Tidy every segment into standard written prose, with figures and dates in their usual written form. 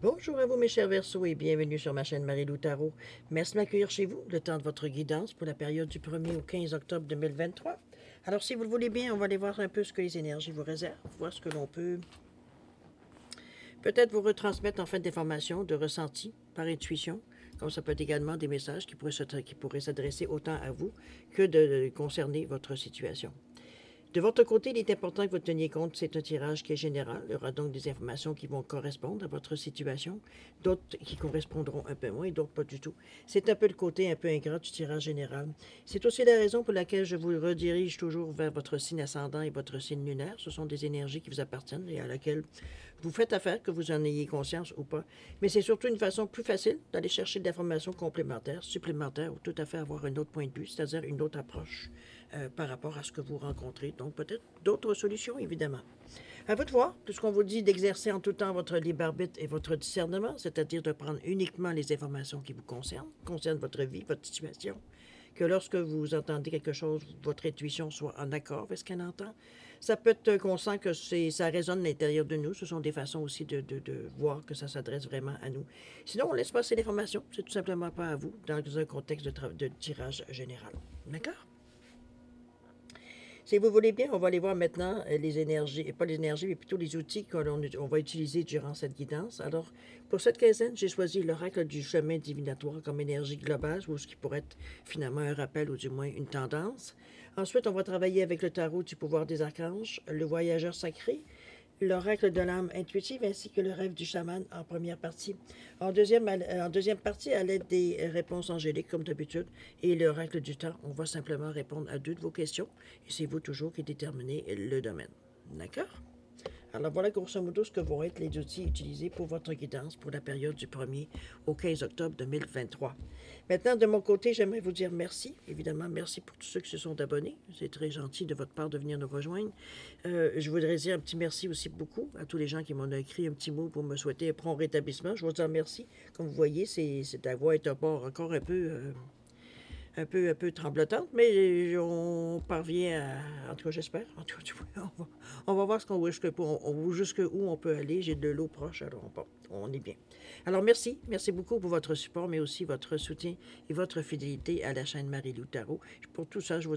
Bonjour à vous mes chers Verseaux et bienvenue sur ma chaîne Marie-Lou Tarot. Merci de m'accueillir chez vous, le temps de votre guidance pour la période du 1er au 15 octobre 2023. Alors si vous le voulez bien, on va aller voir un peu ce que les énergies vous réservent, voir ce que l'on peut peut-être vous retransmettre en fait d'informations, de ressentis par intuition, comme ça peut être également des messages qui pourraient s'adresser autant à vous que de concerner votre situation. De votre côté, il est important que vous teniez compte, c'est un tirage qui est général. Il y aura donc des informations qui vont correspondre à votre situation, d'autres qui correspondront un peu moins et d'autres pas du tout. C'est un peu le côté un peu ingrat du tirage général. C'est aussi la raison pour laquelle je vous redirige toujours vers votre signe ascendant et votre signe lunaire. Ce sont des énergies qui vous appartiennent et à laquelle vous faites affaire, que vous en ayez conscience ou pas. Mais c'est surtout une façon plus facile d'aller chercher de l'information complémentaire, supplémentaire ou tout à fait avoir un autre point de vue, c'est-à-dire une autre approche par rapport à ce que vous rencontrez. Donc peut-être d'autres solutions, évidemment. À vous de voir, puisqu'on vous dit d'exercer en tout temps votre libre arbitre et votre discernement, c'est-à-dire de prendre uniquement les informations qui vous concernent votre vie, votre situation, que lorsque vous entendez quelque chose, votre intuition soit en accord avec ce qu'elle entend. Ça peut être qu'on sent que ça résonne à l'intérieur de nous. Ce sont des façons aussi de voir que ça s'adresse vraiment à nous. Sinon, on laisse passer l'information. C'est tout simplement pas à vous dans un contexte de tirage général. D'accord? Si vous voulez bien, on va aller voir maintenant les énergies, et pas les énergies, mais plutôt les outils qu'on va utiliser durant cette guidance. Alors, pour cette quinzaine, j'ai choisi l'oracle du chemin divinatoire comme énergie globale, ou ce qui pourrait être finalement un rappel ou du moins une tendance. Ensuite, on va travailler avec le tarot du pouvoir des archanges, le voyageur sacré, l'oracle de l'âme intuitive ainsi que le rêve du chaman en première partie. En deuxième partie, à l'aide des réponses angéliques, comme d'habitude, et l'oracle du temps, on va simplement répondre à 2 de vos questions. Et c'est vous toujours qui déterminez le domaine. D'accord? Alors voilà grosso modo ce que vont être les outils utilisés pour votre guidance pour la période du 1er au 15 octobre 2023. Maintenant, de mon côté, j'aimerais vous dire merci. Évidemment, merci pour tous ceux qui se sont abonnés. C'est très gentil de votre part de venir nous rejoindre. Je voudrais dire un petit merci aussi beaucoup à tous les gens qui m'ont écrit un petit mot pour me souhaiter un prompt rétablissement. Je vous dis merci. Comme vous voyez, ta voix est encore un peu tremblotante, mais on parvient à... En tout cas, j'espère. En tout cas, on va voir jusqu'où on peut aller. J'ai de l'eau proche, alors on est bien. Alors, merci. Merci beaucoup pour votre support, mais aussi votre soutien et votre fidélité à la chaîne Marie-Lou Tarot. Pour tout ça, je vous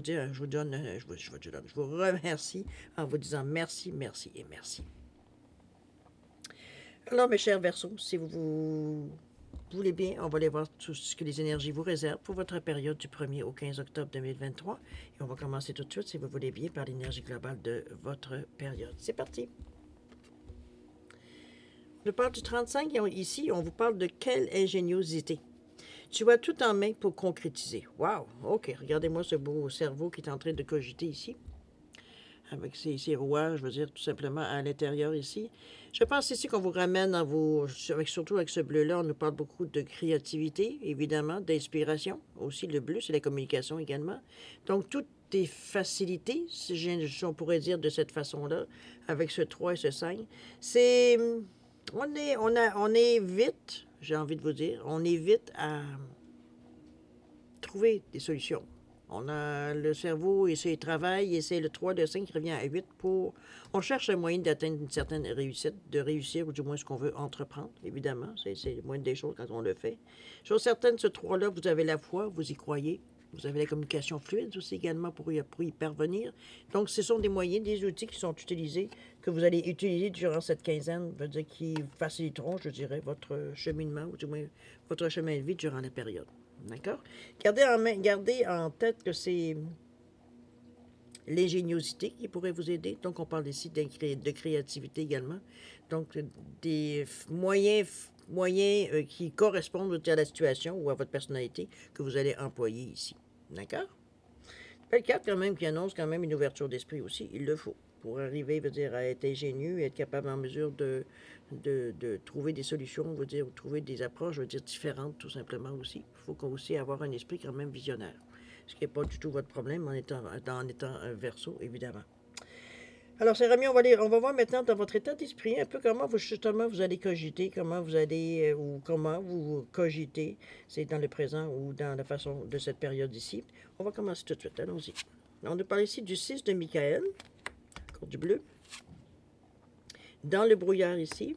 remercie en vous disant merci, merci et merci. Alors, mes chers Verseaux, si vous voulez bien, on va aller voir tout ce que les énergies vous réservent pour votre période du 1er au 15 octobre 2023. Et on va commencer tout de suite, si vous voulez bien, par l'énergie globale de votre période. C'est parti! Je parle du 35 et ici, on vous parle de quelle ingéniosité. Tu as tout en main pour concrétiser. Wow! OK, regardez-moi ce beau cerveau qui est en train de cogiter ici. Avec ces rouages, je veux dire, tout simplement à l'intérieur ici. Je pense ici qu'on vous ramène surtout avec ce bleu-là, on nous parle beaucoup de créativité, évidemment, d'inspiration. Aussi, le bleu, c'est la communication également. Donc, tout est facilité, si on pourrait dire de cette façon-là, avec ce 3 et ce 5. C'est... On est vite, j'ai envie de vous dire, on est vite à trouver des solutions. On a le cerveau, il travaille, et c'est le 3, le 5 qui revient à 8 pour... On cherche un moyen d'atteindre une certaine réussite, de réussir, ou du moins ce qu'on veut entreprendre, évidemment. C'est le moindre des choses quand on le fait. Chose certaine, ce 3-là, vous avez la foi, vous y croyez. Vous avez la communication fluide aussi également pour y parvenir. Donc, ce sont des moyens, des outils qui sont utilisés, que vous allez utiliser durant cette quinzaine, veut dire qui faciliteront, je dirais, votre cheminement, ou du moins votre chemin de vie durant la période. D'accord? Gardez en tête que c'est l'ingéniosité qui pourrait vous aider. Donc, on parle ici de créativité également. Donc, des moyens qui correspondent à la situation ou à votre personnalité que vous allez employer ici. D'accord? Belle carte quand même qui annonce quand même une ouverture d'esprit aussi. Il le faut pour arriver, veut dire, à être ingénieux et être capable en mesure de trouver des solutions, veut dire, ou trouver des approches, veut dire, différentes tout simplement aussi. Il faut aussi avoir un esprit quand même visionnaire. Ce qui n'est pas du tout votre problème en étant un Verseau, évidemment. Alors, cher ami, on va voir maintenant dans votre état d'esprit un peu comment vous allez cogiter, comment vous cogitez, c'est dans le présent ou dans la façon de cette période ici. On va commencer tout de suite, allons-y. On nous parle ici du 6 de Michael, encore du bleu. Dans le brouillard ici,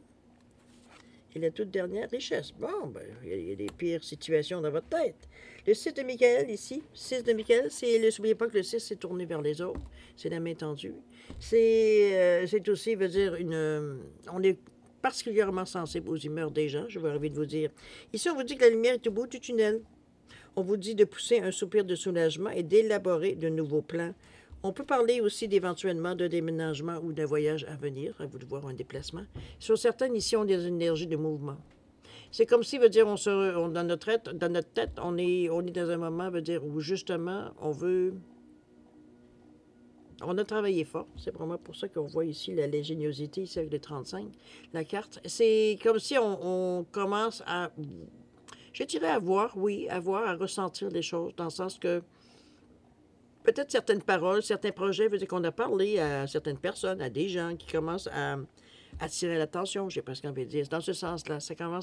Et la toute dernière, richesse. Bon, ben, il y a des pires situations dans votre tête. Le 6 de Michael, ici. 6 de Michael, n'oubliez pas que le 6, c'est tourné vers les autres. C'est la main tendue. C'est aussi, veut dire, on est particulièrement sensible aux humeurs des gens, je vais envie de vous dire. Ici, on vous dit que la lumière est au bout du tunnel. On vous dit de pousser un soupir de soulagement et d'élaborer de nouveaux plans. On peut parler aussi d'éventuellement de déménagement ou d'un voyage à venir, à vous de voir un déplacement. Sur certaines, ici, on a une énergie de mouvement. C'est comme si, veut dire, dans notre tête, on est dans un moment, veut dire, où justement, on a travaillé fort. C'est vraiment pour ça qu'on voit ici l'ingéniosité, ici avec les 35, la carte. C'est comme si on commence à, je dirais à voir, oui, à ressentir les choses, dans le sens que peut-être certaines paroles, certains projets, veut dire qu'on a parlé à certaines personnes, à des gens qui commencent à attirer l'attention, j'ai presque envie de dire. Dans ce sens-là,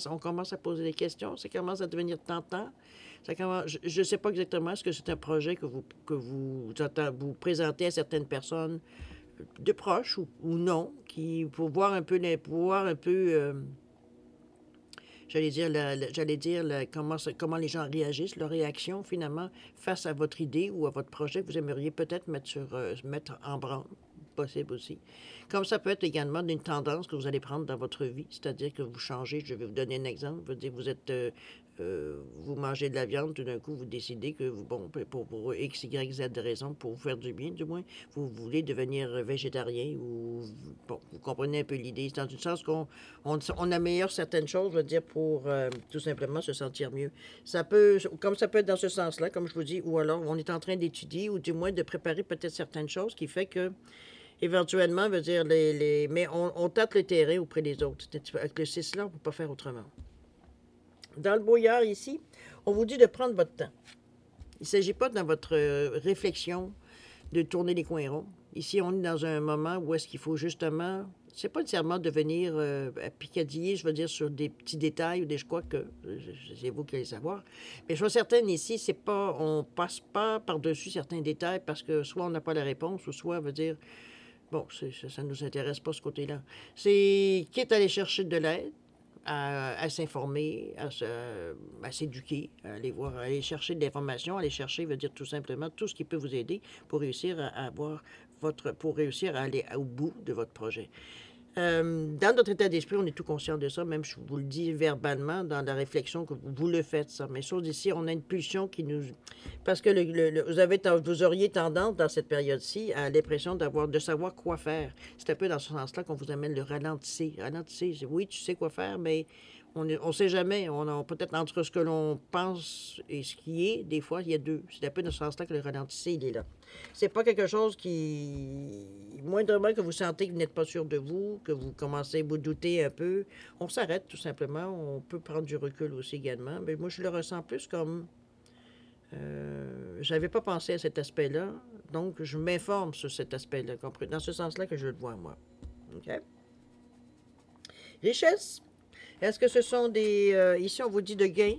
on commence à poser des questions, ça commence à devenir tentant. Je ne sais pas exactement, est-ce que c'est un projet que vous présentez à certaines personnes de proches ou non, pour voir un peu, comment les gens réagissent, leur réaction finalement face à votre idée ou à votre projet que vous aimeriez peut-être mettre en branle. Possible aussi. Comme ça peut être également d'une tendance que vous allez prendre dans votre vie, c'est-à-dire que vous changez. Je vais vous donner un exemple. Je veux dire, vous mangez de la viande, tout d'un coup, vous décidez que, pour X, Y, Z de raisons, pour vous faire du bien, du moins, vous voulez devenir végétarien ou, bon, vous comprenez un peu l'idée. C'est dans le sens qu'on améliore certaines choses, je veux dire, pour tout simplement se sentir mieux. Comme ça peut être dans ce sens-là, comme je vous dis, ou alors on est en train d'étudier ou du moins de préparer peut-être certaines choses qui fait que éventuellement, veut dire, mais on tâte le terrain auprès des autres. Avec le 6 là, on ne peut pas faire autrement. Dans le brouillard, ici, on vous dit de prendre votre temps. Il ne s'agit pas, dans votre réflexion, de tourner les coins ronds. Ici, on est dans un moment où est-ce qu'il faut justement, c'est pas nécessairement devenir picadiller, je veux dire, sur des petits détails ou des, je crois que, c'est vous qui allez savoir. Mais je suis certaine ici, c'est pas, on passe pas par-dessus certains détails parce que soit on n'a pas la réponse ou soit, veut dire, bon, ça ne nous intéresse pas ce côté-là. C'est quitte à aller chercher de l'aide, à s'informer, à s'éduquer, à aller voir, à aller chercher de l'information, aller chercher, veut dire tout simplement tout ce qui peut vous aider pour réussir pour réussir à aller au bout de votre projet. Dans notre état d'esprit, on est tout conscient de ça, même je vous le dis verbalement, dans la réflexion que vous le faites, ça. Mais chose ici, on a une pulsion qui nous... Parce que vous auriez tendance, dans cette période-ci, à l'impression de savoir quoi faire. C'est un peu dans ce sens-là qu'on vous amène le ralentissez. Ralentissez. Oui, tu sais quoi faire, mais on ne sait jamais. Peut-être entre ce que l'on pense et ce qui est, des fois, il y a deux. C'est un peu dans ce sens-là que le ralentissez, il est là. C'est pas quelque chose qui... Moindrement que vous sentez que vous n'êtes pas sûr de vous, que vous commencez à vous douter un peu, on s'arrête tout simplement. On peut prendre du recul aussi également. Mais moi, je le ressens plus comme... je n'avais pas pensé à cet aspect-là, donc je m'informe sur cet aspect-là. Dans ce sens-là que je le vois, moi. OK? Richesse. Est-ce que ce sont des... ici, on vous dit de gains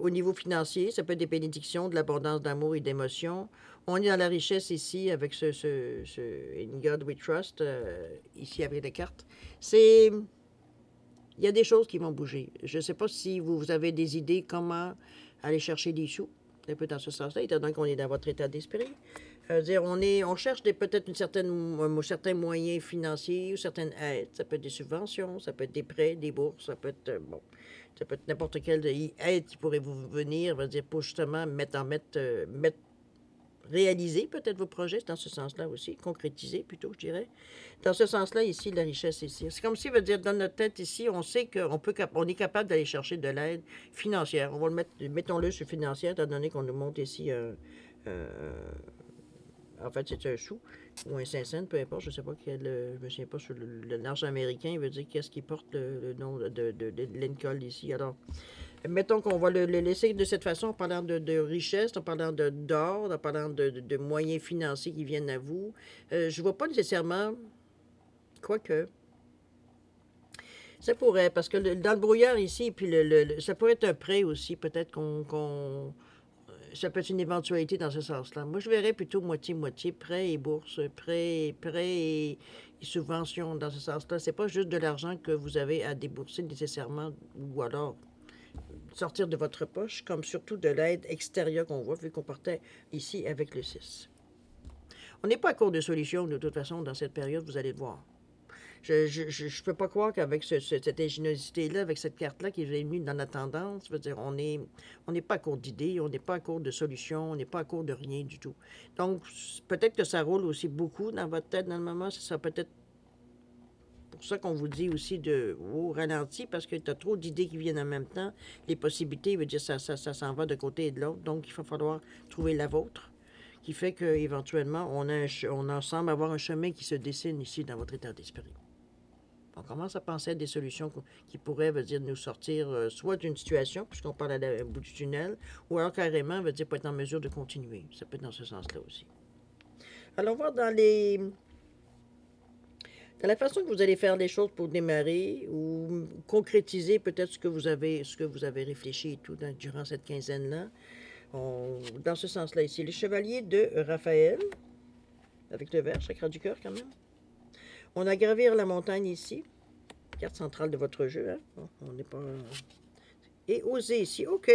au niveau financier. Ça peut être des bénédictions, de l'abondance d'amour et d'émotions. On est dans la richesse ici avec In God We Trust, ici avec les cartes. Il y a des choses qui vont bouger. Je ne sais pas si vous avez des idées comment aller chercher des sous. Un peu dans ce sens-là, étant donné qu'on est dans votre état d'esprit. On cherche peut-être certains moyens financiers ou certaines aides. Ça peut être des subventions, ça peut être des prêts, des bourses, ça peut être, ça peut être n'importe quelle aide qui pourrait vous venir, pour justement réaliser peut-être vos projets, dans ce sens-là aussi, concrétiser plutôt, je dirais. Dans ce sens-là, ici, la richesse ici. C'est comme si, dans notre tête ici, on sait qu'on est capable d'aller chercher de l'aide financière. On va mettons-le sur financière, étant donné qu'on nous montre ici en fait, c'est un sou ou un 5 cents, peu importe, je ne sais pas je ne me souviens pas sur l'argent américain, il veut dire qu'est-ce qui porte le nom de Lincoln ici. Alors, mettons qu'on va le laisser de cette façon, en parlant de richesse, en parlant d'or, en parlant de moyens financiers qui viennent à vous. Je ne vois pas nécessairement, quoique, ça pourrait, parce que dans le brouillard ici, puis ça pourrait être un prêt aussi, peut-être ça peut être une éventualité dans ce sens-là. Moi, je verrais plutôt moitié-moitié, prêt et bourse, prêt et subvention dans ce sens-là. C'est pas juste de l'argent que vous avez à débourser nécessairement, ou alors sortir de votre poche, comme surtout de l'aide extérieure qu'on voit, vu qu'on partait ici avec le 6. On n'est pas à court de solutions, de toute façon, dans cette période, vous allez le voir. Je peux pas croire qu'avec cette ingéniosité-là, avec cette carte-là qui est venue dans la tendance, je veux dire, on n'est pas à court d'idées, on n'est pas à court de solutions, on n'est pas à court de rien du tout. Donc, peut-être que ça roule aussi beaucoup dans votre tête dans le moment, c'est ça peut-être pour ça qu'on vous dit aussi de ralentir, parce que tu as trop d'idées qui viennent en même temps. Les possibilités, veut dire, ça s'en va de côté et de l'autre, donc il va falloir trouver la vôtre, qui fait qu'éventuellement, on semble avoir un chemin qui se dessine ici dans votre état d'esprit. On commence à penser à des solutions qui pourraient, veut dire, nous sortir soit d'une situation, puisqu'on parle au bout du tunnel, ou alors carrément, veut dire, pas être en mesure de continuer. Ça peut être dans ce sens-là aussi. Allons voir dans la façon que vous allez faire les choses pour démarrer ou concrétiser peut-être ce que vous avez réfléchi et tout durant cette quinzaine-là. Dans ce sens-là ici, le chevalier de Raphaël, avec le vert, chakra du cœur quand même. On a gravir la montagne ici, carte centrale de votre jeu, hein? On n'est pas... Et oser ici, ok.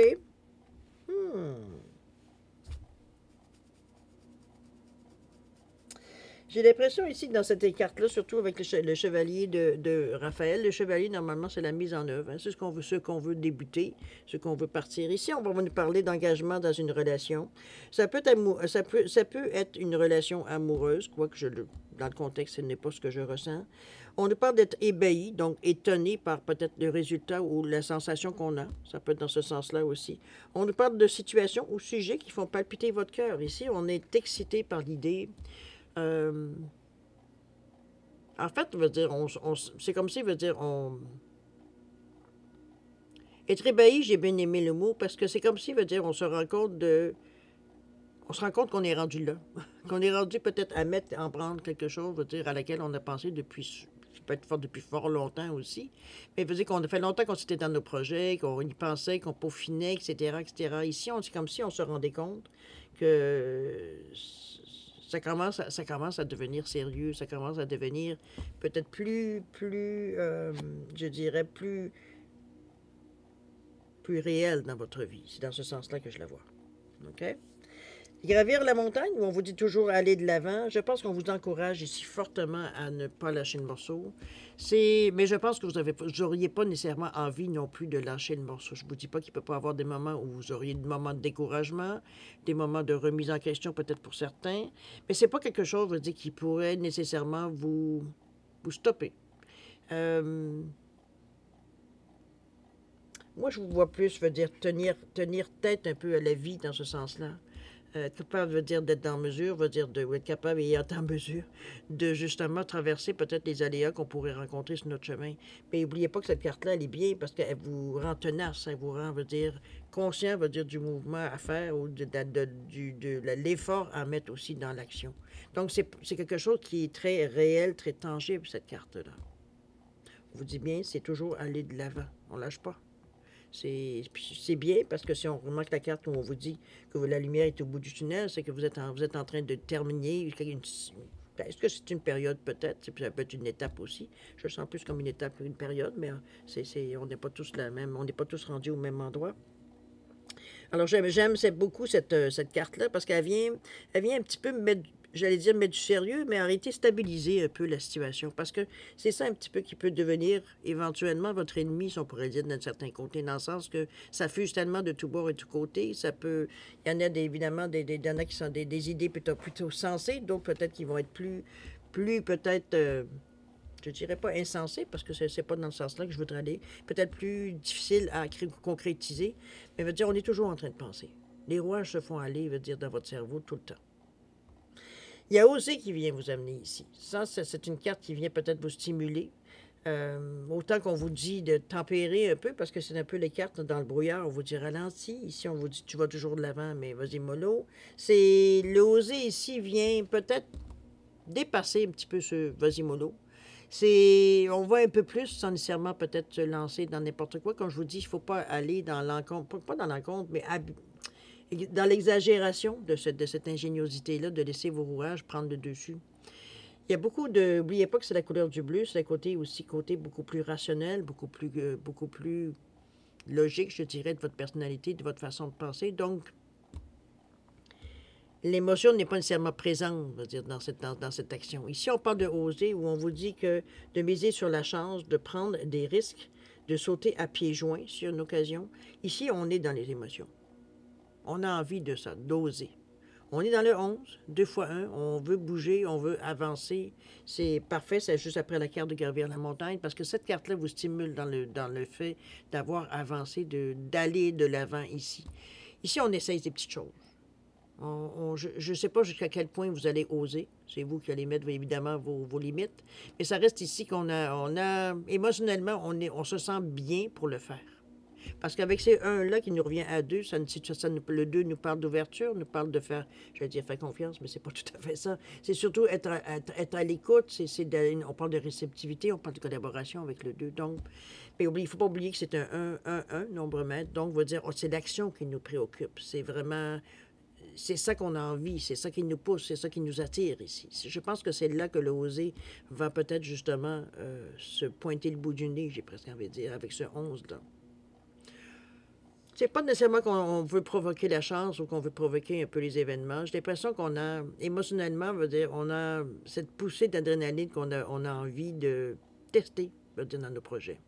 J'ai l'impression ici, dans cette carte-là, surtout avec le chevalier de Raphaël, le chevalier, normalement, c'est la mise en œuvre. Hein? C'est ce qu'on veut débuter, ce qu'on veut partir. Ici, on va nous parler d'engagement dans une relation. Ça peut être une relation amoureuse, quoique dans le contexte, ce n'est pas ce que je ressens. On nous parle d'être ébahi, donc étonné par peut-être le résultat ou la sensation qu'on a. Ça peut être dans ce sens-là aussi. On nous parle de situations ou sujets qui font palpiter votre cœur. Ici, on est excité par l'idée... en fait, veut dire, c'est comme si, veut dire, être ébahi, j'ai bien aimé le mot, parce que c'est comme si, veut dire, on se rend compte qu'on est rendu là, qu'on est rendu peut-être à en prendre quelque chose, veut dire, à laquelle on a pensé depuis, peut-être depuis fort longtemps aussi, mais veut dire qu'on a fait longtemps qu'on s'était dans nos projets, qu'on y pensait, qu'on peaufinait, etc., etc. Ici, c'est comme si on se rendait compte que ça commence à devenir sérieux, ça commence à devenir peut-être plus je dirais, plus réel dans votre vie. C'est dans ce sens-là que je la vois. OK? Gravir la montagne, où on vous dit toujours aller de l'avant, je pense qu'on vous encourage ici fortement à ne pas lâcher le morceau. Mais je pense que vous n'auriez pas nécessairement envie non plus de lâcher le morceau. Je ne vous dis pas qu'il ne peut pas y avoir des moments où vous auriez des moments de découragement, des moments de remise en question peut-être pour certains, mais ce n'est pas quelque chose, je veux dire, qui pourrait nécessairement vous stopper. Moi, je vous vois plus, je veux dire, tenir tête un peu à la vie dans ce sens-là. Capable veut dire d'être en mesure, veut dire d'être capable et être en mesure de justement traverser peut-être les aléas qu'on pourrait rencontrer sur notre chemin. Mais n'oubliez pas que cette carte-là, elle est bien parce qu'elle vous rend tenace, elle vous rend, veut dire, conscient, veut dire, du mouvement à faire ou de l'effort à mettre aussi dans l'action. Donc, c'est quelque chose qui est très réel, très tangible, cette carte-là. On vous dit bien, c'est toujours aller de l'avant. On ne lâche pas. C'est bien parce que si on remarque la carte où on vous dit que la lumière est au bout du tunnel, c'est que vous êtes en train de terminer. Est-ce que c'est une période peut-être? Ça peut être une étape aussi. Je le sens plus comme une étape qu'une période, mais on n'est pas tous on n'est pas tous rendus au même endroit. Alors j'aime beaucoup cette carte-là parce qu'elle vient un petit peu mettre du sérieux, mais en réalité stabiliser un peu la situation. Parce que c'est ça un petit peu qui peut devenir éventuellement votre ennemi, si on pourrait dire d'un certain côté, dans le sens que ça fuse tellement de tous bords et de tous côtés. Il y en a évidemment il y en a qui sont des idées plutôt sensées, d'autres peut-être qui vont être plus peut-être... je dirais pas insensé, parce que c'est pas dans ce sens-là que je voudrais aller. Peut-être plus difficile à concrétiser, mais veut dire, on est toujours en train de penser. Les rouages se font aller, veut dire, dans votre cerveau tout le temps. Il y a Oser qui vient vous amener ici. Ça, c'est une carte qui vient peut-être vous stimuler. Autant qu'on vous dit de tempérer un peu, parce que c'est un peu les cartes dans le brouillard, on vous dit ralentis. Ici, on vous dit tu vas toujours de l'avant, mais vas-y mollo. L'oser ici vient peut-être dépasser un petit peu ce vas-y mollo. On va un peu plus sans nécessairement peut-être se lancer dans n'importe quoi. Comme je vous dis, il ne faut pas aller dans l'encontre, pas dans l'encontre, mais dans l'exagération de cette ingéniosité-là, de laisser vos rouages prendre le dessus. Il y a beaucoup de... N'oubliez pas que c'est la couleur du bleu, c'est un côté aussi côté beaucoup plus rationnel, beaucoup plus logique, je dirais, de votre personnalité, de votre façon de penser. Donc, l'émotion n'est pas nécessairement présente, on va dire, dans cette action. Ici, on parle de oser, où on vous dit que de miser sur la chance, de prendre des risques, de sauter à pieds joints sur une occasion. Ici, on est dans les émotions. On a envie de ça, d'oser. On est dans le 11, 2 fois 1, on veut bouger, on veut avancer. C'est parfait, c'est juste après la carte de gravir la montagne, parce que cette carte-là vous stimule dans le fait d'avoir avancé, d'aller de l'avant ici. Ici, on essaye des petites choses. Je ne sais pas jusqu'à quel point vous allez oser. C'est vous qui allez mettre évidemment vos limites. Mais ça reste ici émotionnellement, on se sent bien pour le faire. Parce qu'avec ces 1-là qui nous revient à 2, le 2 nous parle d'ouverture, nous parle de faire, je vais dire faire confiance, mais c'est pas tout à fait ça. C'est surtout être à l'écoute, on parle de réceptivité, on parle de collaboration avec le 2. Donc, mais il ne faut pas oublier que c'est un 1, nombre mètre. Donc, on va dire, c'est l'action qui nous préoccupe. C'est vraiment... C'est ça qu'on a envie, c'est ça qui nous pousse, c'est ça qui nous attire ici. Je pense que c'est là que le oser va peut-être justement se pointer le bout du nez, j'ai presque envie de dire, avec ce 11-là. C'est pas nécessairement qu'on veut provoquer la chance ou qu'on veut provoquer un peu les événements. J'ai l'impression qu'on a, émotionnellement, veut dire, on a cette poussée d'adrénaline qu'on a envie de tester, veut dire, dans nos projets.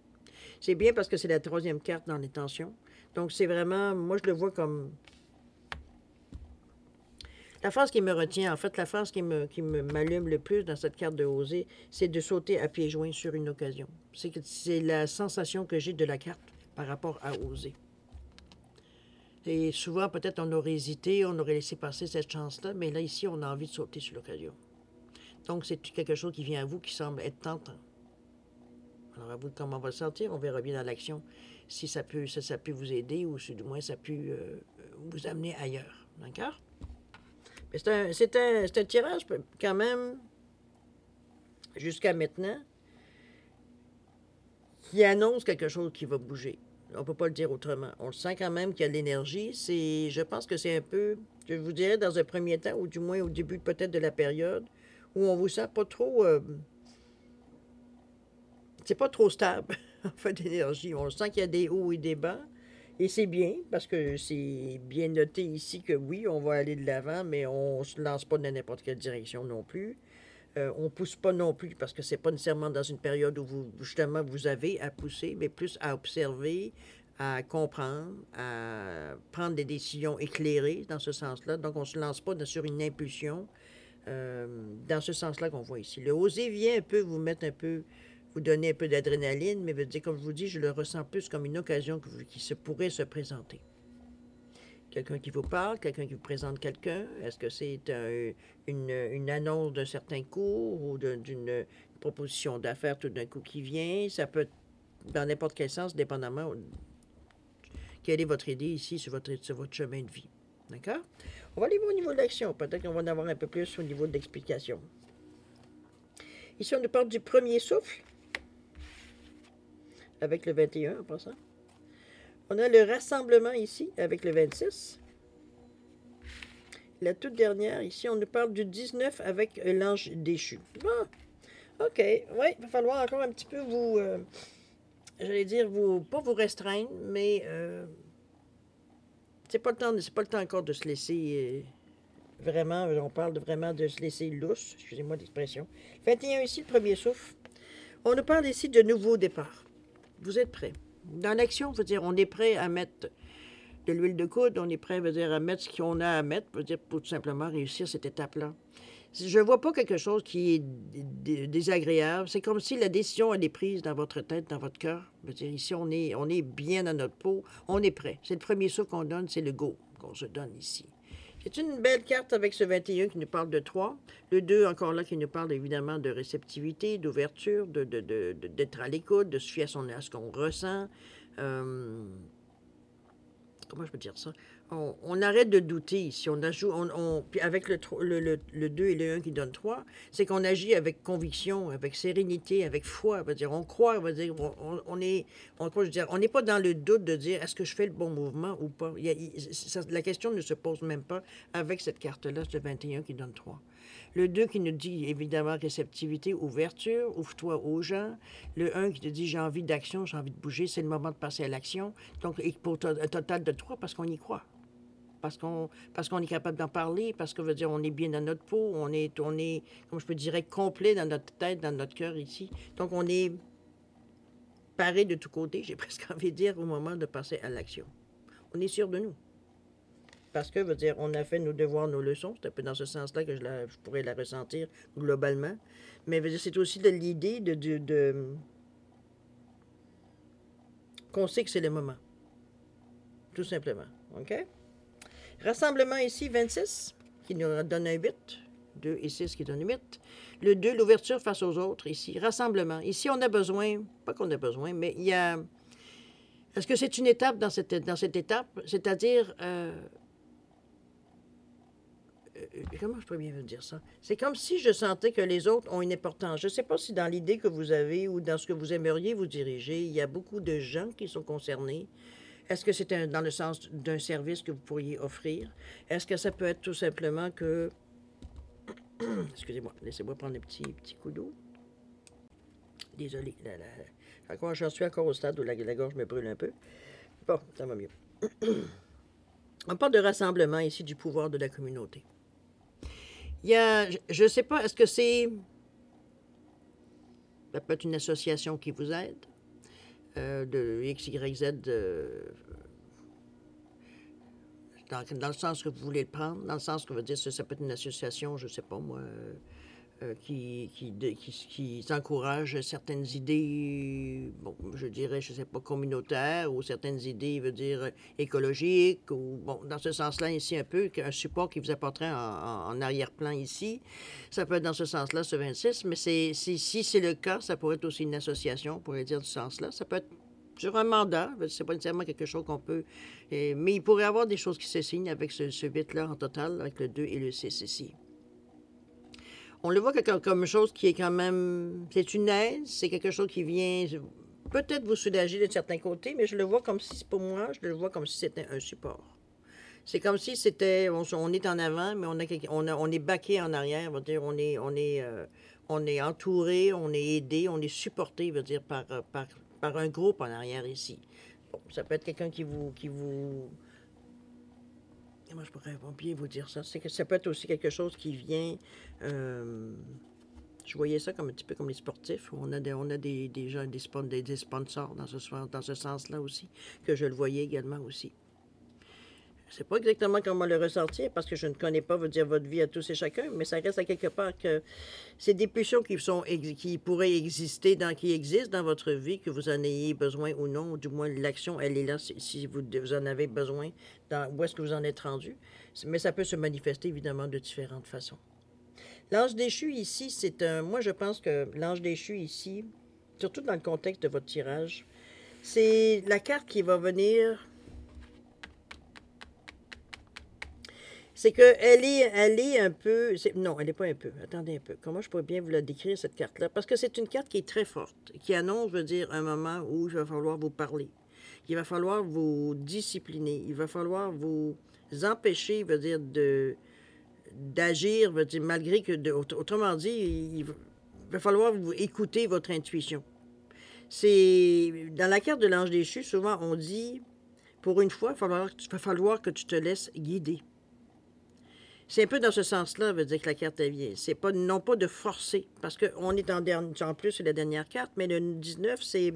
C'est bien parce que c'est la 3e carte dans les tensions. Donc, c'est vraiment, moi, je le vois comme... La phrase qui me retient, en fait, la phrase qui m'allume le plus dans cette carte de oser, c'est de sauter à pieds joints sur une occasion. C'est la sensation que j'ai de la carte par rapport à oser. Et souvent, peut-être, on aurait hésité, on aurait laissé passer cette chance-là, mais là, ici, on a envie de sauter sur l'occasion. Donc, c'est quelque chose qui vient à vous, qui semble être tentant. Alors, à vous de comment on va le sentir, on verra bien dans l'action si ça peut vous aider ou si du moins ça peut vous amener ailleurs. D'accord? C'est un tirage quand même, jusqu'à maintenant, qui annonce quelque chose qui va bouger. On ne peut pas le dire autrement. On le sent quand même qu'il y a de l'énergie. Je pense que c'est un peu, je vous dirais, dans un premier temps, ou du moins au début peut-être de la période, où on vous sent pas trop... c'est pas trop stable, en fait, d'énergie. On sent qu'il y a des hauts et des bas. Et c'est bien, parce que c'est bien noté ici que oui, on va aller de l'avant, mais on ne se lance pas dans n'importe quelle direction non plus. On ne pousse pas non plus, parce que c'est pas nécessairement dans une période où justement, vous avez à pousser, mais plus à observer, à comprendre, à prendre des décisions éclairées dans ce sens-là. Donc, on ne se lance pas sur une impulsion dans ce sens-là qu'on voit ici. Le oser vient un peu vous mettre un peu... vous donner un peu d'adrénaline, mais veut dire, comme je vous dis, je le ressens plus comme une occasion qui pourrait se présenter. Quelqu'un qui vous parle, quelqu'un qui vous présente quelqu'un, est-ce que c'est une annonce d'un certain cours ou d'une proposition d'affaires tout d'un coup qui vient? Ça peut être dans n'importe quel sens, dépendamment quelle est votre idée ici sur votre chemin de vie. D'accord? On va aller voir au niveau de l'action. Peut-être qu'on va en avoir un peu plus au niveau de l'explication. Ici, on nous parle du premier souffle, avec le 21 en passant. On a le rassemblement ici, avec le 26. La toute dernière, ici, on nous parle du 19 avec l'ange déchu. Bon, OK. Oui, il va falloir encore un petit peu vous... j'allais dire, pas vous restreindre, mais c'est pas le temps encore de se laisser... vraiment, on parle vraiment de se laisser lousse. Excusez-moi l'expression. 21 ici, le premier souffle. On nous parle ici de nouveau départ. Vous êtes prêts. Dans l'action, veut dire, on est prêt à mettre de l'huile de coude, on est prêt, veut dire, à mettre ce qu'on a à mettre, veut dire, pour tout simplement réussir cette étape-là. Je ne vois pas quelque chose qui est désagréable. C'est comme si la décision, elle est prise dans votre tête, dans votre cœur. Veut dire, ici, on est bien dans notre peau, on est prêt. C'est le premier souffle qu'on donne, c'est le go qu'on se donne ici. C'est une belle carte avec ce 21 qui nous parle de 3. Le 2, encore là, qui nous parle évidemment de réceptivité, d'ouverture, d'être à l'écoute, de se fier à ce qu'on ressent. Comment je peux dire ça? on arrête de douter ici. Puis avec le 2 et le 1 qui donnent 3, c'est qu'on agit avec conviction, avec sérénité, avec foi. On va dire, on croit, on va dire, je veux dire, on n'est pas dans le doute de dire est-ce que je fais le bon mouvement ou pas. La question ne se pose même pas avec cette carte-là, ce 21 qui donne 3. Le 2 qui nous dit évidemment réceptivité, ouverture, ouvre-toi aux gens. Le 1 qui te dit j'ai envie d'action, j'ai envie de bouger, c'est le moment de passer à l'action. Donc, pour un total de 3 parce qu'on y croit. Parce qu'on est capable d'en parler, parce que veut dire on est bien dans notre peau, on est, comme je peux dire, complet dans notre tête, dans notre cœur ici. Donc on est paré de tous côtés, j'ai presque envie de dire, au moment de passer à l'action. On est sûr de nous. Parce que, veut dire, on a fait nos devoirs, nos leçons. C'est un peu dans ce sens-là que je pourrais la ressentir globalement. Mais veut dire, c'est aussi de l'idée qu'on sait que c'est le moment. Tout simplement. OK? Rassemblement ici, 26, qui nous donne un 8. 2 et 6 qui donne 8. Le 2, l'ouverture face aux autres, ici. Rassemblement. Ici, on a besoin, pas qu'on a besoin, mais il y a... Est-ce que c'est une étape dans cette étape? C'est-à-dire... comment je pourrais bien vous dire ça? C'est comme si je sentais que les autres ont une importance. Je ne sais pas si dans l'idée que vous avez ou dans ce que vous aimeriez vous diriger, il y a beaucoup de gens qui sont concernés. Est-ce que c'est dans le sens d'un service que vous pourriez offrir? Est-ce que ça peut être tout simplement que... Excusez-moi, laissez-moi prendre un petit coup d'eau. Désolé. J'en suis encore au stade où la gorge me brûle un peu. Bon, ça va mieux. On parle de rassemblement ici du pouvoir de la communauté. Il y a, je ne sais pas, est-ce que c'est... Ça peut être une association qui vous aide, de X, Y, Z, dans le sens que vous voulez le prendre, dans le sens que veut dire ça peut être une association, je ne sais pas moi, qui encourage certaines idées, bon, je dirais, je ne sais pas, communautaires, ou certaines idées, veut dire, écologiques, ou, bon, dans ce sens-là, ici, un peu, un support qui vous apporterait en arrière-plan ici. Ça peut être dans ce sens-là, ce 26, mais si c'est le cas, ça pourrait être aussi une association, on pourrait dire, du sens-là. Ça peut être sur un mandat, c'est pas nécessairement quelque chose qu'on peut... mais il pourrait y avoir des choses qui se signent avec ce 8-là en total, avec le 2 et le 6 ici. On le voit comme une chose qui est quand même... C'est une aide, c'est quelque chose qui vient peut-être vous soulager de certains côtés, mais je le vois comme si, pour moi, je le vois comme si c'était un support. C'est comme si c'était... On est en avant, mais on est baqué en arrière, on va dire, on est entouré, on est aidé, on est supporté, veut dire, par un groupe en arrière ici. Bon, ça peut être quelqu'un qui vous... Comment je pourrais bien vous dire ça? C'est que ça peut être aussi quelque chose qui vient... je voyais ça comme un petit peu comme les sportifs, où on a des gens, des sponsors dans ce sens-là aussi, que je le voyais également aussi. Je ne sais pas exactement comment le ressentir, parce que je ne connais pas, veut dire, votre vie à tous et chacun, mais ça reste à quelque part que c'est des pulsions qui pourraient exister, qui existent dans votre vie, que vous en ayez besoin ou non, ou du moins l'action, elle est là si vous en avez besoin, où est-ce que vous en êtes rendu. Mais ça peut se manifester, évidemment, de différentes façons. L'ange déchu ici, moi, je pense que l'ange déchu ici, surtout dans le contexte de votre tirage, c'est la carte qui va venir... C'est qu'elle est un peu... Non, elle n'est pas un peu. Attendez un peu. Comment je pourrais bien vous la décrire, cette carte-là? Parce que c'est une carte qui est très forte, qui annonce, veut dire, un moment où il va falloir vous parler. Il va falloir vous discipliner. Il va falloir vous empêcher, veut dire, d'agir, veut dire, malgré que... autrement dit, il va falloir vous écouter votre intuition. Dans la carte de l'ange déchu, souvent, on dit, pour une fois, il va falloir que tu te laisses guider. C'est un peu dans ce sens-là, veut dire que la carte elle vient. C'est pas, non pas de forcer, parce qu'on est en plus, c'est la dernière carte, mais le 19, c'est...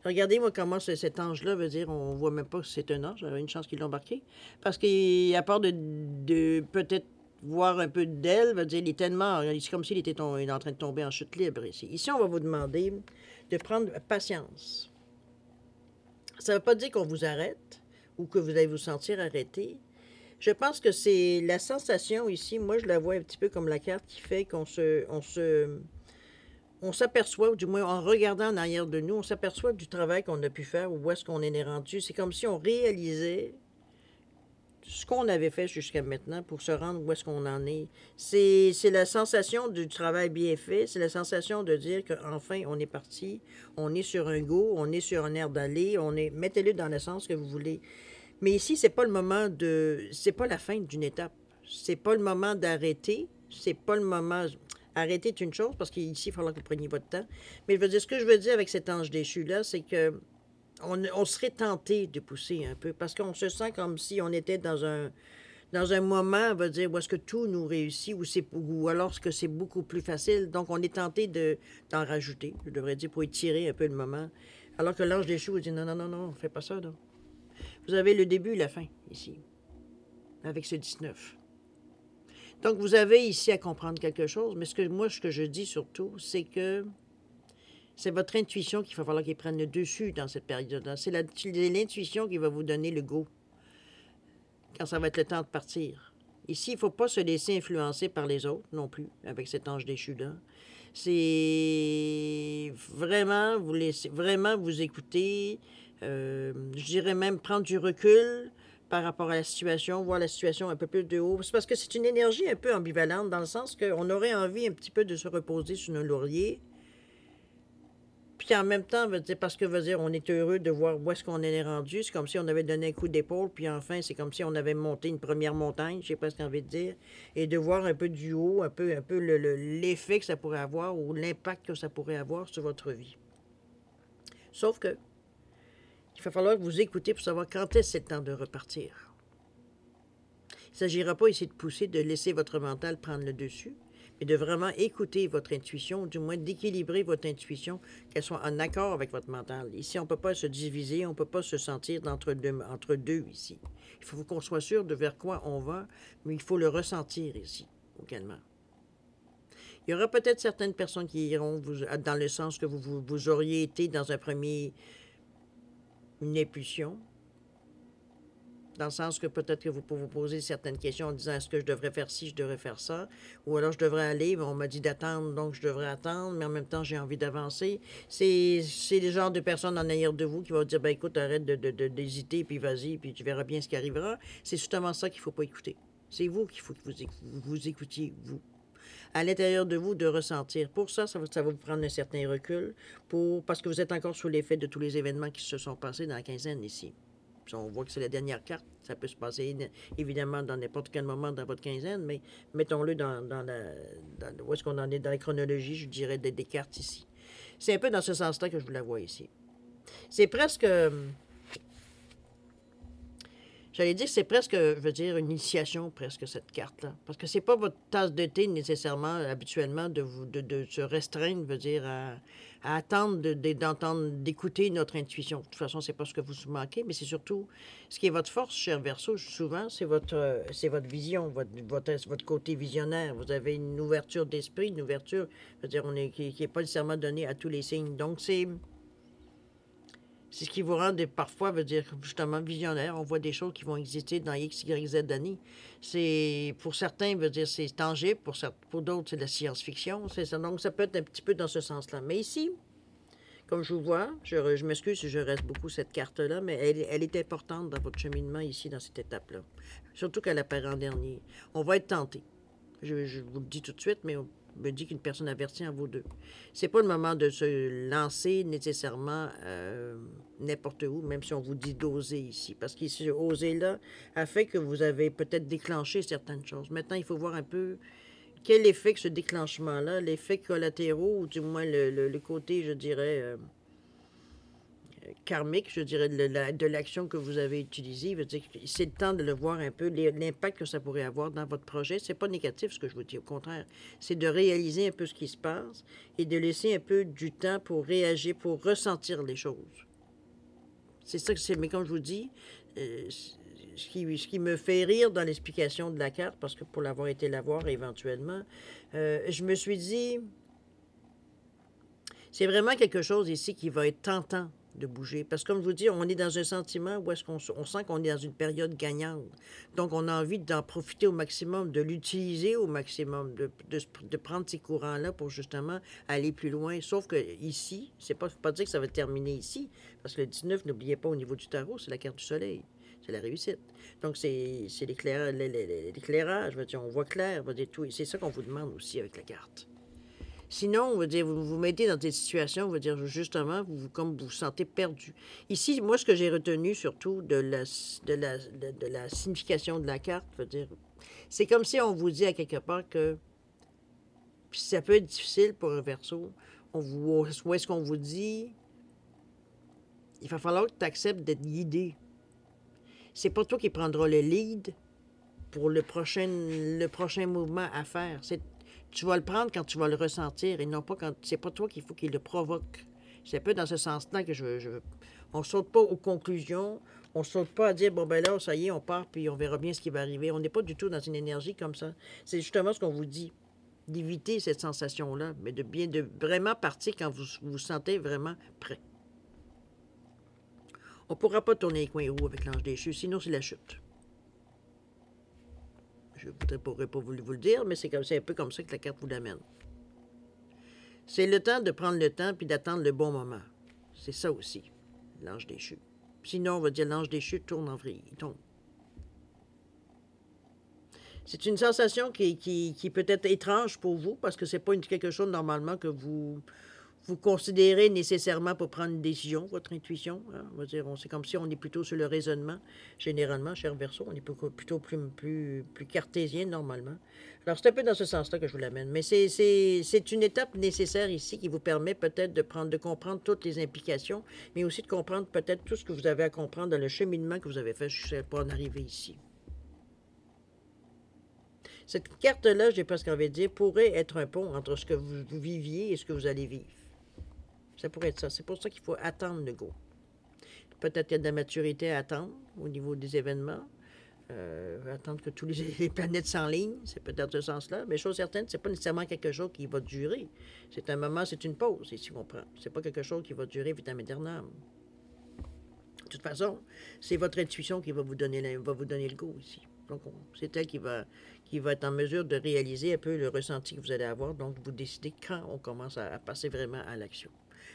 Regardez-moi comment cet ange-là veut dire, on voit même pas que c'est un ange, il y a une chance qu'il l'a embarqué. Parce qu'à part de peut-être voir un peu d'elle, veut dire, il est tellement... C'est comme s'il était en train de tomber en chute libre ici. Ici, on va vous demander de prendre patience. Ça ne veut pas dire qu'on vous arrête, ou que vous allez vous sentir arrêté. Je pense que c'est la sensation ici, moi je la vois un petit peu comme la carte qui fait qu'on s'aperçoit, ou du moins en regardant en arrière de nous, on s'aperçoit du travail qu'on a pu faire ou où est-ce qu'on est rendu. C'est comme si on réalisait ce qu'on avait fait jusqu'à maintenant pour se rendre où est-ce qu'on en est. C'est la sensation du travail bien fait, c'est la sensation de dire qu'enfin, on est parti, on est sur un go, on est sur un air d'aller, mettez-le dans le sens que vous voulez. Mais ici, c'est pas le moment c'est pas la fin d'une étape. C'est pas le moment d'arrêter, c'est pas le moment... Arrêter est une chose, parce qu'ici, il va falloir que vous preniez votre temps. Mais je veux dire, ce que je veux dire avec cet ange déchu-là, c'est que on serait tenté de pousser un peu parce qu'on se sent comme si on était dans un moment, on va dire, où est-ce que tout nous réussit ou alors que c'est beaucoup plus facile. Donc, on est tenté d'en rajouter, je devrais dire, pour étirer un peu le moment. Alors que l'ange déchu vous dit non, non, non, non, fais pas ça, là. Vous avez le début et la fin ici, avec ce 19. Donc, vous avez ici à comprendre quelque chose, mais ce que je dis surtout, c'est que c'est votre intuition qu'il va falloir qu'elle prenne le dessus dans cette période-là. C'est l'intuition qui va vous donner le go quand ça va être le temps de partir. Ici, il ne faut pas se laisser influencer par les autres non plus, avec cet ange déchu-là. C'est vraiment vous écouter, je dirais même prendre du recul par rapport à la situation, voir la situation un peu plus de haut. C'est parce que c'est une énergie un peu ambivalente, dans le sens qu'on aurait envie un petit peu de se reposer sur nos lauriers, puis en même temps, parce que on est heureux de voir où est-ce qu'on est rendu. C'est comme si on avait donné un coup d'épaule, puis enfin, c'est comme si on avait monté une première montagne, j'ai presque envie de dire, et de voir un peu du haut, un peu l'effet que ça pourrait avoir ou l'impact que ça pourrait avoir sur votre vie. Sauf que, il va falloir que vous écoutez pour savoir quand est-ce que c'est le temps de repartir. Il ne s'agira pas ici de pousser, de laisser votre mental prendre le dessus, mais de vraiment écouter votre intuition, ou du moins d'équilibrer votre intuition, qu'elle soit en accord avec votre mental. Ici, on ne peut pas se diviser, on ne peut pas se sentir entre deux ici. Il faut qu'on soit sûr de vers quoi on va, mais il faut le ressentir ici, également. Il y aura peut-être certaines personnes qui iront dans le sens que vous auriez été dans un premier... une impulsion, dans le sens que peut-être que vous pouvez vous poser certaines questions en disant est-ce que je devrais faire ci, je devrais faire ça, ou alors je devrais aller, mais on m'a dit d'attendre, donc je devrais attendre, mais en même temps j'ai envie d'avancer. C'est le genre de personnes en arrière de vous qui vont dire ben écoute, arrête d'hésiter, puis vas-y, puis tu verras bien ce qui arrivera. C'est justement ça qu'il ne faut pas écouter. C'est vous qu'il faut que vous écoutiez, vous. À l'intérieur de vous, de ressentir. Pour ça, ça va vous prendre un certain recul, parce que vous êtes encore sous l'effet de tous les événements qui se sont passés dans la quinzaine ici. Puis on voit que c'est la dernière carte. Ça peut se passer évidemment dans n'importe quel moment dans votre quinzaine, mais mettons-le où est-ce qu'on en est dans la chronologie, je dirais, des cartes ici. C'est un peu dans ce sens-là que je vous la vois ici. C'est presque... J'allais dire que c'est presque, je veux dire, une initiation, presque, cette carte-là. Parce que c'est pas votre tasse de thé, nécessairement, habituellement, de se restreindre, je veux dire, à attendre d'entendre, d'écouter notre intuition. De toute façon, c'est pas ce que vous manquez, mais c'est surtout ce qui est votre force, cher Verseau, souvent, c'est votre vision, votre côté visionnaire. Vous avez une ouverture d'esprit, une ouverture, je veux dire, qui n'est pas nécessairement donnée à tous les signes. Donc, c'est ce qui vous rend parfois, veut dire, justement, visionnaire. On voit des choses qui vont exister dans X, Y, Z années. Pour certains, veut dire, c'est tangible. Pour d'autres, c'est de la science-fiction. Donc, ça peut être un petit peu dans ce sens-là. Mais ici, comme je vous vois, je m'excuse si je reste beaucoup cette carte-là, mais elle est importante dans votre cheminement ici, dans cette étape-là. Surtout qu'elle apparaît en dernier. On va être tenté. Je vous le dis tout de suite, mais on me dit qu'une personne avertie en vaut deux. C'est pas le moment de se lancer nécessairement n'importe où, même si on vous dit d'oser ici. Parce qu'ici, oser là a fait que vous avez peut-être déclenché certaines choses. Maintenant, il faut voir un peu quel effet que ce déclenchement-là, l'effet collatéraux, ou du moins le côté, je dirais, karmique, je dirais, de l'action que vous avez utilisée. C'est le temps de le voir un peu, l'impact que ça pourrait avoir dans votre projet. C'est pas négatif ce que je vous dis, au contraire. C'est de réaliser un peu ce qui se passe et de laisser un peu du temps pour réagir, pour ressentir les choses. C'est ça que c'est. Mais comme je vous dis, ce qui me fait rire dans l'explication de la carte, parce que pour l'avoir été la voir éventuellement, je me suis dit, c'est vraiment quelque chose ici qui va être tentant de bouger. Parce que, comme je vous dis, on est dans un sentiment où est-ce qu'on sent qu'on est dans une période gagnante. Donc, on a envie d'en profiter au maximum, de l'utiliser au maximum, de prendre ces courants-là pour justement aller plus loin. Sauf que ici, c'est pas dire que ça va terminer ici, parce que le 19, n'oubliez pas, au niveau du tarot, c'est la carte du soleil. c'est la réussite. Donc, c'est l'éclairage, je veux dire, on voit clair, je veux dire, tout. C'est ça qu'on vous demande aussi avec la carte. Sinon, on va dire, vous vous mettez dans des situations, on va dire, justement, comme vous vous sentez perdu. Ici, moi, ce que j'ai retenu surtout de la signification de la carte, je veux dire, c'est comme si on vous dit à quelque part que puis ça peut être difficile pour un Verseau. Où est-ce qu'on vous dit, il va falloir que tu acceptes d'être guidé. C'est pas toi qui prendras le lead pour le prochain mouvement à faire. Tu vas le prendre quand tu vas le ressentir et non pas quand. C'est pas toi qu'il faut qu'il le provoque. C'est un peu dans ce sens-là que on saute pas aux conclusions. On saute pas à dire, bon, ben là, ça y est, on part, puis on verra bien ce qui va arriver. On n'est pas du tout dans une énergie comme ça. C'est justement ce qu'on vous dit. D'éviter cette sensation-là, mais de vraiment partir quand vous vous sentez vraiment prêt. On ne pourra pas tourner les coins rouges avec l'ange déchu, sinon c'est la chute. Je ne pourrais pas vous le dire, mais c'est un peu comme ça que la carte vous l'amène. C'est le temps de prendre le temps puis d'attendre le bon moment. C'est ça aussi, l'ange déchu. Sinon, on va dire l'ange déchu tourne en vrille, il tombe. C'est une sensation qui peut être étrange pour vous parce que c'est pas quelque chose normalement que vous considérez nécessairement pour prendre une décision, votre intuition. Hein? On va dire, c'est comme si on est plutôt sur le raisonnement. Généralement, cher Verseau, on est plutôt plus cartésien normalement. Alors, c'est un peu dans ce sens-là que je vous l'amène. Mais c'est une étape nécessaire ici qui vous permet peut-être de comprendre toutes les implications, mais aussi de comprendre peut-être tout ce que vous avez à comprendre dans le cheminement que vous avez fait pour en arriver ici. Cette carte-là, j'ai presque envie de dire, pourrait être un pont entre ce que vous viviez et ce que vous allez vivre. Ça pourrait être ça. C'est pour ça qu'il faut attendre le go. Peut-être qu'il y a de la maturité à attendre au niveau des événements. Attendre que tous les planètes s'enlignent, c'est peut-être ce sens-là. Mais chose certaine, c'est pas nécessairement quelque chose qui va durer. C'est un moment, c'est une pause, ici on prend. C'est pas quelque chose qui va durer vitam aeternam. De toute façon, c'est votre intuition qui va vous donner le go ici. Donc, c'est elle qui va être en mesure de réaliser un peu le ressenti que vous allez avoir. Donc, vous décidez quand on commence à passer vraiment à l'action.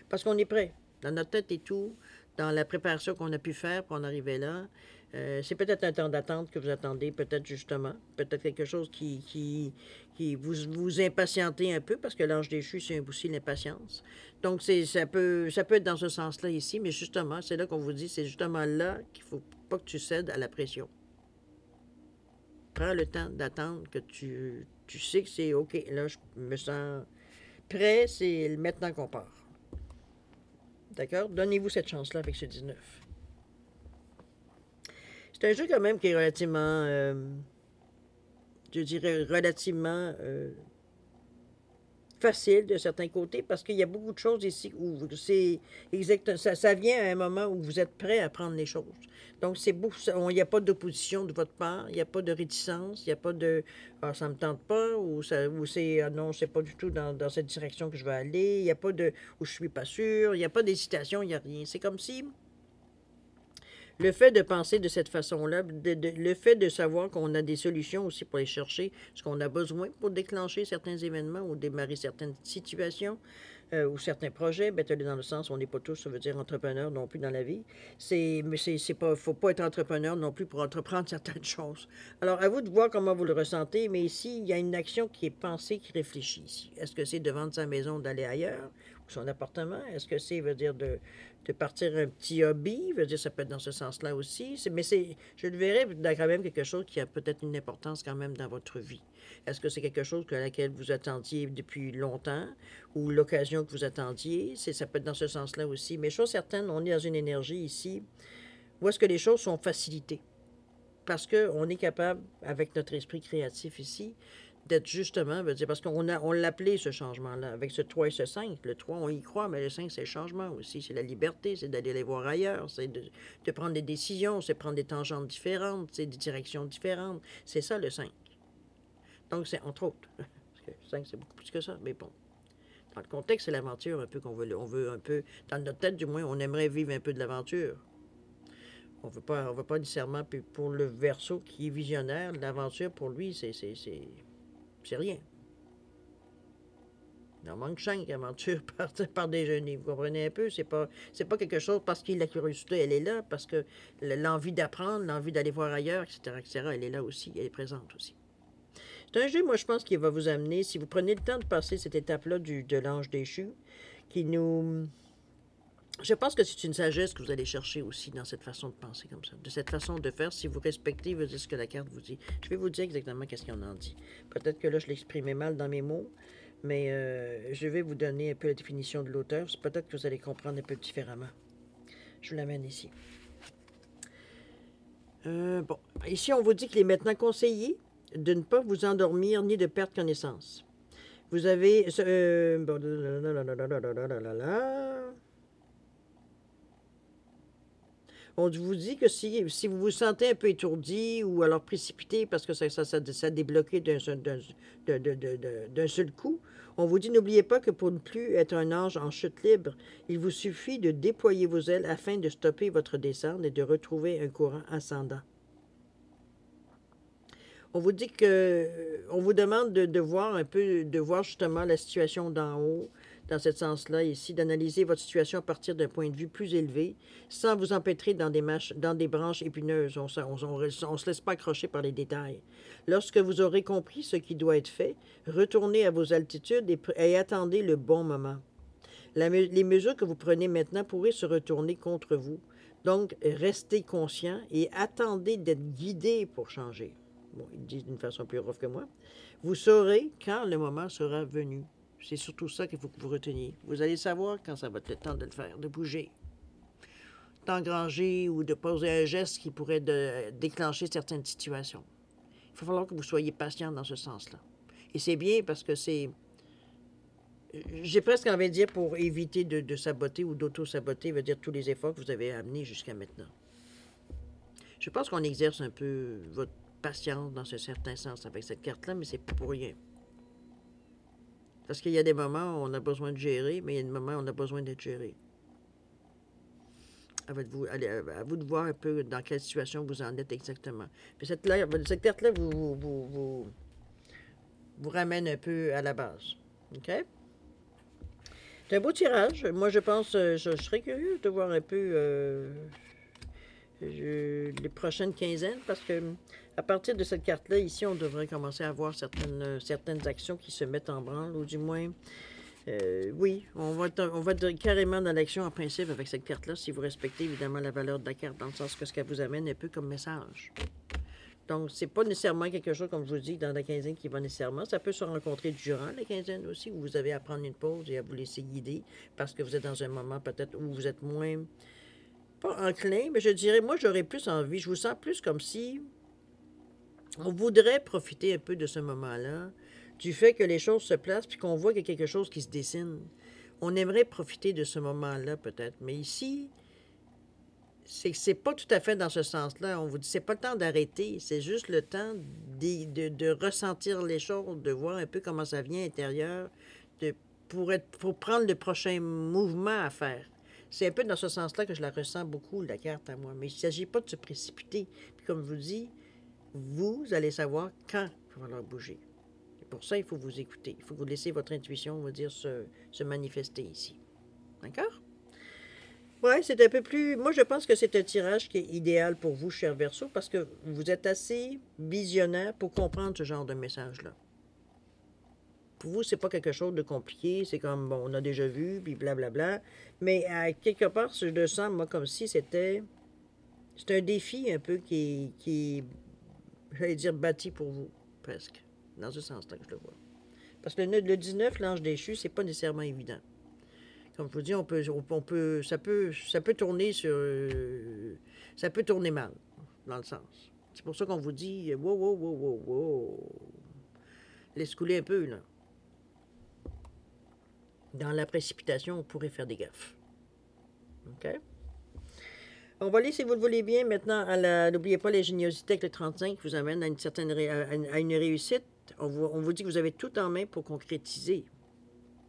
Parce qu'on est prêt. Dans notre tête et tout, dans la préparation qu'on a pu faire pour en arriver là, c'est peut-être un temps d'attente que vous attendez, peut-être justement, peut-être quelque chose qui vous impatientez un peu, parce que l'ange déchu, c'est aussi l'impatience. Donc, ça peut être dans ce sens-là ici, mais justement, c'est là qu'on vous dit, c'est justement là qu'il ne faut pas que tu cèdes à la pression. Prends le temps d'attendre que tu sais que c'est OK, là, je me sens prêt, c'est maintenant qu'on part. D'accord? Donnez-vous cette chance-là avec ce 19. C'est un jeu quand même qui est relativement, je dirais, relativement facile de certains côtés parce qu'il y a beaucoup de choses ici où c'est exact, ça vient à un moment où vous êtes prêt à prendre les choses. Donc, il n'y a pas d'opposition de votre part, il n'y a pas de réticence, il n'y a pas de ah, ça ne me tente pas ou c'est ah non, c'est pas du tout dans cette direction que je vais aller, il n'y a pas de ou je suis pas sûr, il n'y a pas d'hésitation, il n'y a rien. C'est comme si le fait de penser de cette façon-là, le fait de savoir qu'on a des solutions aussi pour aller chercher ce qu'on a besoin pour déclencher certains événements ou démarrer certaines situations ou certains projets, bien, dans le sens où on n'est pas tous, ça veut dire, entrepreneurs non plus dans la vie. Mais c'est pas, faut pas être entrepreneur non plus pour entreprendre certaines choses. Alors, à vous de voir comment vous le ressentez, mais ici, il y a une action qui est pensée, qui réfléchit ici. Est-ce que c'est de vendre sa maison, d'aller ailleurs, ou son appartement? Est-ce que c'est, veut dire, de partir un petit hobby, veut dire, ça peut être dans ce sens-là aussi. Mais je le verrais quand même quelque chose qui a peut-être une importance quand même dans votre vie. Est-ce que c'est quelque chose à laquelle vous attendiez depuis longtemps ou l'occasion que vous attendiez? Ça peut être dans ce sens-là aussi. Mais chose certaine, on est dans une énergie ici où est-ce que les choses sont facilitées. Parce qu'on est capable, avec notre esprit créatif ici, d'être justement, veut dire, parce qu'on l'appelait ce changement-là, avec ce 3 et ce 5. Le 3, on y croit, mais le 5, c'est le changement aussi. C'est la liberté, c'est d'aller les voir ailleurs, c'est de prendre des décisions, c'est prendre des tangentes différentes, c'est des directions différentes. C'est ça, le 5. Donc, c'est entre autres. Parce que le 5, c'est beaucoup plus que ça, mais bon. Dans le contexte, c'est l'aventure un peu qu'on veut. On veut un peu, dans notre tête du moins, on aimerait vivre un peu de l'aventure. On veut pas nécessairement, puis pour le Verseau qui est visionnaire, l'aventure pour lui, c'est rien. Il en manque 5 aventures par déjeuner. Vous comprenez un peu? C'est pas quelque chose parce que la curiosité, elle est là, parce que l'envie d'apprendre, l'envie d'aller voir ailleurs, etc., elle est là aussi, elle est présente aussi. C'est un jeu, moi, je pense, qui va vous amener, si vous prenez le temps de passer cette étape-là de l'ange déchu, qui nous... Je pense que c'est une sagesse que vous allez chercher aussi dans cette façon de penser comme ça, de cette façon de faire, si vous respectez ce que la carte vous dit. Je vais vous dire exactement qu'est-ce qu'on en dit. Peut-être que là, je l'exprimais mal dans mes mots, mais je vais vous donner un peu la définition de l'auteur. Peut-être que vous allez comprendre un peu différemment. Je vous l'amène ici. Bon, ici, on vous dit qu'il est maintenant conseillé de ne pas vous endormir ni de perdre connaissance. Vous avez... On vous dit que si vous vous sentez un peu étourdi ou alors précipité parce que ça débloqué d'un seul coup, on vous dit n'oubliez pas que pour ne plus être un ange en chute libre, il vous suffit de déployer vos ailes afin de stopper votre descente et de retrouver un courant ascendant. On vous dit que, on vous demande de voir un peu, de voir justement la situation d'en haut, dans ce sens-là ici, d'analyser votre situation à partir d'un point de vue plus élevé, sans vous empêtrer dans des branches épineuses. On se laisse pas accrocher par les détails. Lorsque vous aurez compris ce qui doit être fait, retournez à vos altitudes et attendez le bon moment. Les mesures que vous prenez maintenant pourraient se retourner contre vous. Donc, restez conscient et attendez d'être guidé pour changer. Bon, ils disent d'une façon plus rough que moi. Vous saurez quand le moment sera venu. C'est surtout ça qu'il faut que vous reteniez. Vous allez savoir quand ça va être le temps de le faire, de bouger, d'engranger ou de poser un geste qui pourrait déclencher certaines situations. Il va falloir que vous soyez patient dans ce sens-là. Et c'est bien parce que c'est... J'ai presque envie de dire pour éviter de saboter ou d'auto-saboter, veut dire tous les efforts que vous avez amenés jusqu'à maintenant. Je pense qu'on exerce un peu votre patience dans un certain sens avec cette carte-là, mais c'est pas pour rien. Parce qu'il y a des moments où on a besoin de gérer, mais il y a des moments où on a besoin d'être géré. À vous de voir un peu dans quelle situation vous en êtes exactement. Puis cette carte-là vous ramène un peu à la base. OK? C'est un beau tirage. Moi, je pense, je serais curieux de voir un peu les prochaines quinzaines, parce que à partir de cette carte-là, ici, on devrait commencer à voir certaines actions qui se mettent en branle, ou du moins, oui, on va être carrément dans l'action en principe avec cette carte-là, si vous respectez évidemment la valeur de la carte, dans le sens que ce qu'elle vous amène un peu comme message. Donc, c'est pas nécessairement quelque chose, comme je vous dis, dans la quinzaine qui va nécessairement. Ça peut se rencontrer durant la quinzaine aussi, où vous avez à prendre une pause et à vous laisser guider, parce que vous êtes dans un moment peut-être où vous êtes moins... pas enclin, mais je dirais, moi, j'aurais plus envie, je vous sens plus comme si on voudrait profiter un peu de ce moment-là, du fait que les choses se placent, puis qu'on voit qu'il y a quelque chose qui se dessine. On aimerait profiter de ce moment-là, peut-être. Mais ici, c'est pas tout à fait dans ce sens-là. On vous dit, c'est pas le temps d'arrêter, c'est juste le temps de ressentir les choses, de voir un peu comment ça vient à l'intérieur, pour prendre le prochain mouvement à faire. C'est un peu dans ce sens-là que je la ressens beaucoup, la carte à moi. Mais il ne s'agit pas de se précipiter. Puis comme je vous dis, vous allez savoir quand il va falloir bouger. Et pour ça, il faut vous écouter. Il faut vous laisser votre intuition, on va dire, se manifester ici. D'accord? Oui, c'est un peu plus... Moi, je pense que c'est un tirage qui est idéal pour vous, cher Verseau, parce que vous êtes assez visionnaire pour comprendre ce genre de message-là. Pour vous, c'est pas quelque chose de compliqué, c'est comme, bon, on a déjà vu, puis blablabla. Mais à quelque part, je le sens, moi, comme si c'était... C'est un défi un peu qui j'allais dire, bâti pour vous, presque. Dans ce sens-là que je le vois. Parce que le 19, l'ange déchu, c'est pas nécessairement évident. Comme je vous dis, ça peut tourner sur... ça peut tourner mal, dans le sens. C'est pour ça qu'on vous dit, wow, wow, wow, wow, wow. Laisse couler un peu, là. Dans la précipitation, on pourrait faire des gaffes. OK? On va aller, si vous le voulez bien, maintenant, n'oubliez pas l'ingéniosité avec le 35 qui vous amène à une réussite. On vous dit que vous avez tout en main pour concrétiser.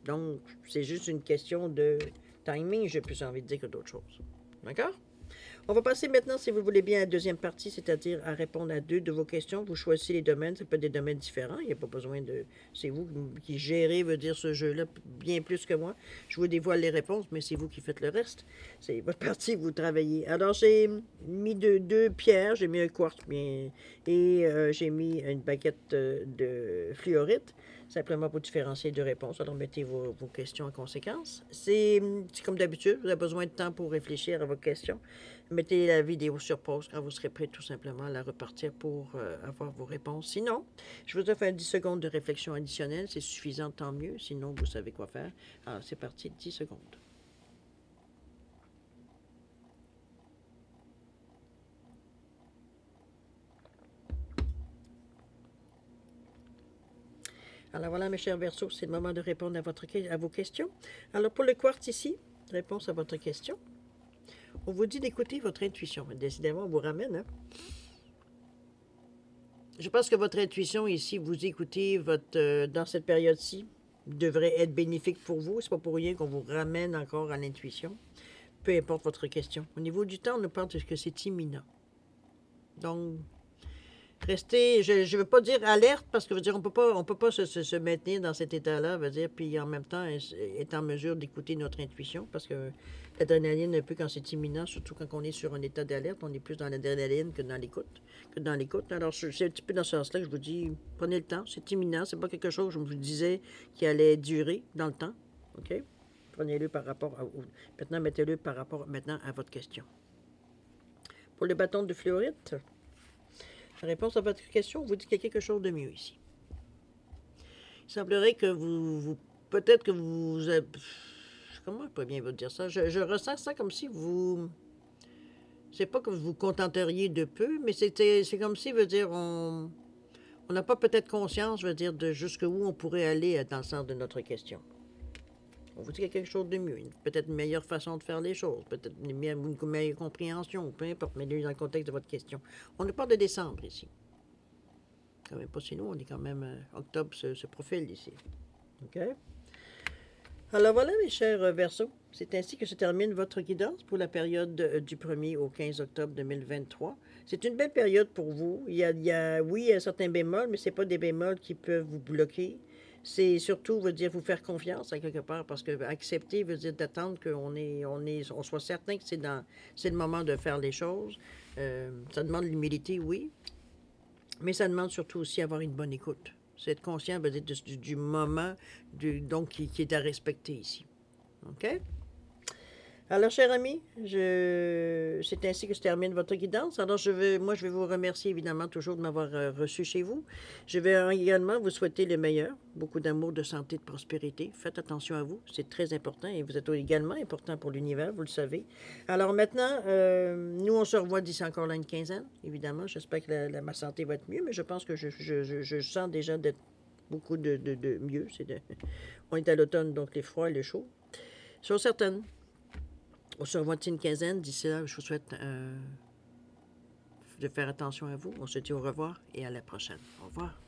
Donc, c'est juste une question de timing, j'ai plus envie de dire que d'autres choses. D'accord? On va passer maintenant, si vous voulez bien, à la deuxième partie, c'est-à-dire à répondre à 2 de vos questions. Vous choisissez les domaines, ça peut être des domaines différents. Il n'y a pas besoin de... C'est vous qui gérez, veut dire, ce jeu-là bien plus que moi. Je vous dévoile les réponses, mais c'est vous qui faites le reste. C'est votre partie, vous travaillez. Alors, j'ai mis deux pierres, j'ai mis un quartz bien, et j'ai mis une baguette de fluorite, simplement pour différencier deux réponses. Alors, mettez vos questions en conséquence. C'est comme d'habitude, vous avez besoin de temps pour réfléchir à vos questions. Mettez la vidéo sur pause quand vous serez prêt tout simplement à la repartir pour avoir vos réponses. Sinon, je vous offre 10 secondes de réflexion additionnelle. C'est suffisant, tant mieux. Sinon, vous savez quoi faire. Alors, c'est parti, 10 secondes. Alors voilà, mes chers Verseaux, c'est le moment de répondre à vos questions. Alors, pour le quartz ici, réponse à votre question. On vous dit d'écouter votre intuition. Décidément, on vous ramène, hein? Je pense que votre intuition ici, vous écoutez dans cette période-ci, devrait être bénéfique pour vous. C'est pas pour rien qu'on vous ramène encore à l'intuition. Peu importe votre question. Au niveau du temps, on nous parle de ce que c'est imminent. Donc, restez, je ne veux pas dire alerte, parce que veut dire, on peut pas se maintenir dans cet état-là, veut dire, puis en même temps être en mesure d'écouter notre intuition, parce que l'adrénaline, un peu quand c'est imminent, surtout quand on est sur un état d'alerte, on est plus dans l'adrénaline que dans l'écoute. Alors, c'est un petit peu dans ce sens-là que je vous dis, prenez le temps, c'est imminent, c'est pas quelque chose, je vous disais, qui allait durer dans le temps, OK? Prenez-le par rapport à... Maintenant, mettez-le par rapport maintenant à votre question. Pour le bâton de fluorite, la réponse à votre question vous dit qu'il y a quelque chose de mieux ici. Il semblerait que peut-être que vous... Comment je peux bien vous dire ça? Je ressens ça comme si vous... C'est pas que vous vous contenteriez de peu, mais c'est comme si, veut dire, on n'a pas peut-être conscience, veut dire, de jusqu'où on pourrait aller dans le sens de notre question. On vous dit qu'il y a quelque chose de mieux, peut-être une meilleure façon de faire les choses, peut-être une meilleure compréhension, peu importe, mais dans le contexte de votre question. On ne parle de décembre ici. Quand même pas chez nous, on est quand même octobre se profile ici. OK? Alors voilà, mes chers Verseaux, c'est ainsi que se termine votre guidance pour la période du 1er au 15 octobre 2023. C'est une belle période pour vous. Oui, il y a certains bémols, mais ce n'est pas des bémols qui peuvent vous bloquer. C'est surtout, veut dire, vous faire confiance à quelque part, parce que accepter veut dire d'attendre on soit certain que c'est le moment de faire les choses. Ça demande l'humilité, oui, mais ça demande surtout aussi avoir une bonne écoute. C'est être conscient veut dire, du moment donc, qui est à respecter ici. OK? Alors, cher ami, c'est ainsi que se termine votre guidance. Alors, je vais vous remercier évidemment toujours de m'avoir reçu chez vous. Je vais également vous souhaiter le meilleur, beaucoup d'amour, de santé, de prospérité. Faites attention à vous, c'est très important et vous êtes également important pour l'univers, vous le savez. Alors maintenant, nous, on se revoit d'ici encore là une quinzaine, évidemment. J'espère que ma santé va être mieux, mais je pense que je sens déjà d'être beaucoup de mieux. On est à l'automne, donc les froids et les chauds. Chose certaine. On se revoit une quinzaine. D'ici là, je vous souhaite de faire attention à vous. On se dit au revoir et à la prochaine. Au revoir.